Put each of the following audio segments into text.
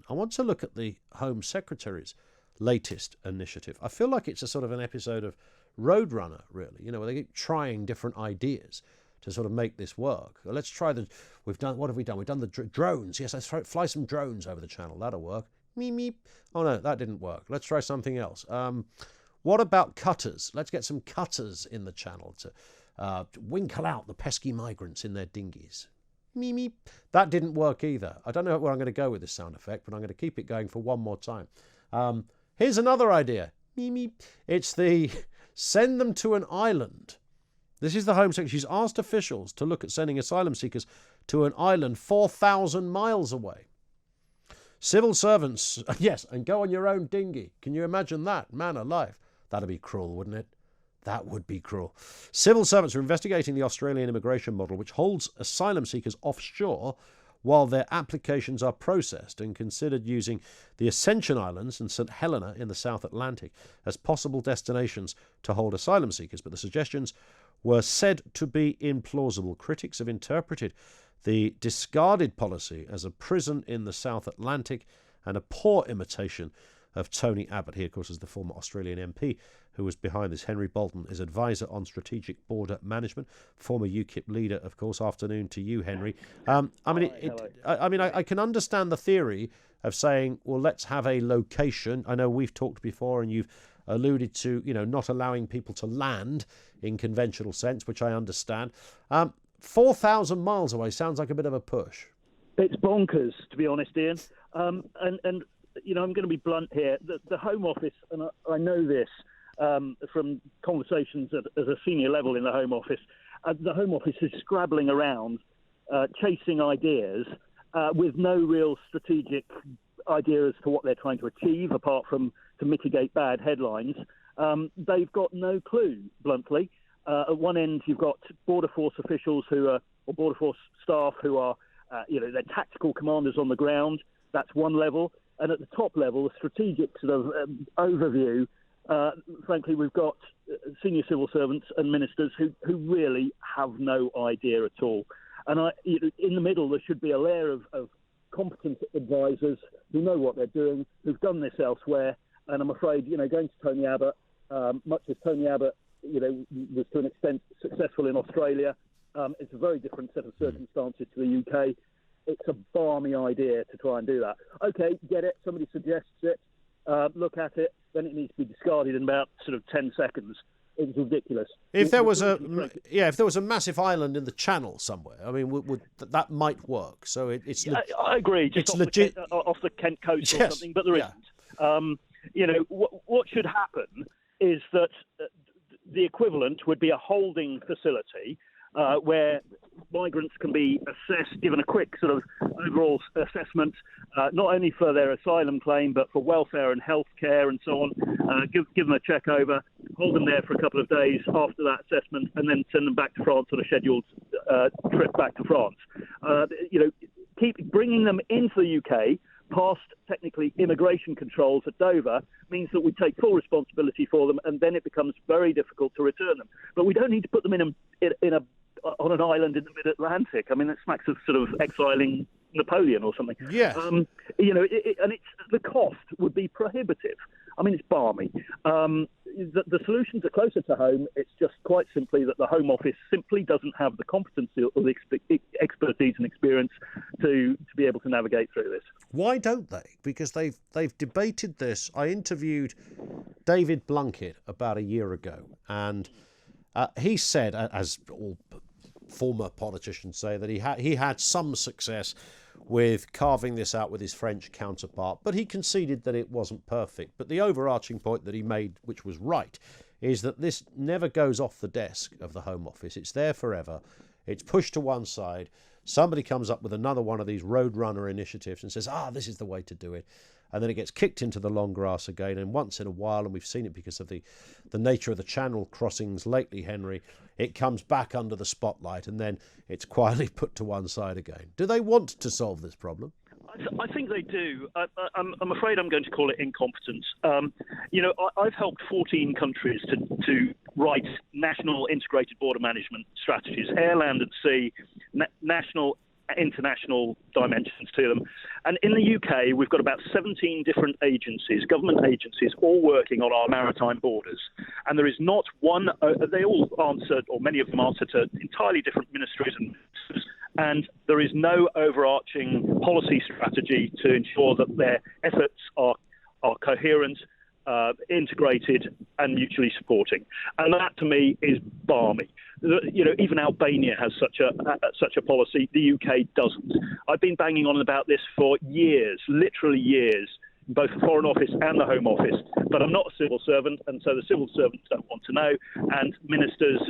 I want to look at the Home Secretary's latest initiative. I feel like it's a sort of an episode of Roadrunner, really, where they keep trying different ideas to sort of make this work. Let's try what have we done? We've done the drones. Yes, let's fly some drones over the channel. That'll work. Meep, meep. Oh, no, that didn't work. Let's try something else. What about cutters? Let's get some cutters in the channel to winkle out the pesky migrants in their dinghies. Meep, meep. That didn't work either. I don't know where I'm going to go with this sound effect, but I'm going to keep it going for one more time. Here's another idea. Meep, meep. It's the send them to an island. This is the Home Secretary. She's asked officials to look at sending asylum seekers to an island 4,000 miles away. Civil servants, yes, and go on your own dinghy. Can you imagine that? Man alive. That'd be cruel, wouldn't it? That would be cruel. Civil servants are investigating the Australian immigration model, which holds asylum seekers offshore while their applications are processed, and considered using the Ascension Islands and St Helena in the South Atlantic as possible destinations to hold asylum seekers. But the suggestions were said to be implausible. Critics have interpreted the discarded policy as a prison in the South Atlantic and a poor imitation of Tony Abbott. He, of course, is the former Australian MP who was behind this. Henry Bolton is advisor on strategic border management, former UKIP leader, of course. Afternoon to you, Henry. I can understand the theory of saying, well, let's have a location. I know we've talked before, and you've alluded to, not allowing people to land in conventional sense, which I understand. 4,000 miles away sounds like a bit of a push. It's bonkers, to be honest, Ian. And I'm going to be blunt here. The Home Office, and I know this from conversations at a senior level in the Home Office, the Home Office is scrabbling around, chasing ideas with no real strategic idea as to what they're trying to achieve, apart from to mitigate bad headlines. They've got no clue, bluntly. At one end, you've got Border Force officials or Border Force staff who are, they're tactical commanders on the ground. That's one level. And at the top level, the strategic sort of overview, frankly, we've got senior civil servants and ministers who really have no idea at all. And in the middle, there should be a layer of competent advisors who know what they're doing, who've done this elsewhere. And I'm afraid, going to Tony Abbott, much as Tony Abbott, was to an extent successful in Australia, it's a very different set of circumstances to the UK. It's a balmy idea to try and do that. Okay, get it. Somebody suggests it. Look at it. Then it needs to be discarded in about sort of 10 seconds. It was ridiculous. If there was a massive island in the Channel somewhere, I mean, would that might work. So it's. I agree. Just it's off legit off the Kent coast or yes. something, but there isn't. What should happen is that the equivalent would be a holding facility where migrants can be assessed, given a quick sort of overall assessment, not only for their asylum claim, but for welfare and health care and so on. Give them a check over, hold them there for a couple of days after that assessment, and then send them back to France on a scheduled trip back to France. Keep bringing them into the UK past technically immigration controls at Dover means that we take full responsibility for them, and then it becomes very difficult to return them. But we don't need to put them on an island in the mid-Atlantic. I mean, that smacks of sort of exiling Napoleon or something. Yeah. And the cost would be prohibitive. I mean, it's balmy. The solutions are closer to home. It's just quite simply that the Home Office simply doesn't have the competency or the expertise and experience to be able to navigate through this. Why don't they? Because they've debated this. I interviewed David Blunkett about a year ago, and he said, as all former politicians say, that he had some success with carving this out with his French counterpart, but he conceded that it wasn't perfect. But the overarching point that he made, which was right, is that this never goes off the desk of the Home Office. It's there forever. It's pushed to one side. Somebody comes up with another one of these roadrunner initiatives and says, this is the way to do it. And then it gets kicked into the long grass again. And once in a while, and we've seen it because of the nature of the channel crossings lately, Henry, it comes back under the spotlight and then it's quietly put to one side again. Do they want to solve this problem? I think they do. I'm afraid I'm going to call it incompetence. I've helped 14 countries to write national integrated border management strategies, air, land and sea, national international dimensions to them. And in the UK, we've got about 17 different agencies, government agencies, all working on our maritime borders. And there is not one, they all answer, or many of them answer to entirely different ministries and there is no overarching policy strategy to ensure that their efforts are coherent, integrated and mutually supporting. And that, to me, is balmy. Even Albania has such a policy. The UK doesn't. I've been banging on about this for years, literally years, both the Foreign Office and the Home Office. But I'm not a civil servant, and so the civil servants don't want to know, and ministers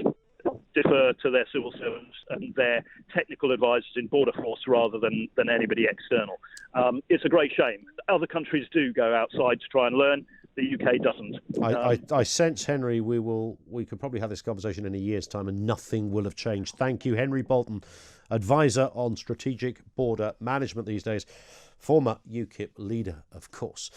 defer to their civil servants and their technical advisors in Border Force rather than anybody external. It's a great shame. Other countries do go outside to try and learn. The UK doesn't. I sense, Henry, we could probably have this conversation in a year's time and nothing will have changed. Thank you, Henry Bolton, advisor on strategic border management these days, former UKIP leader, of course.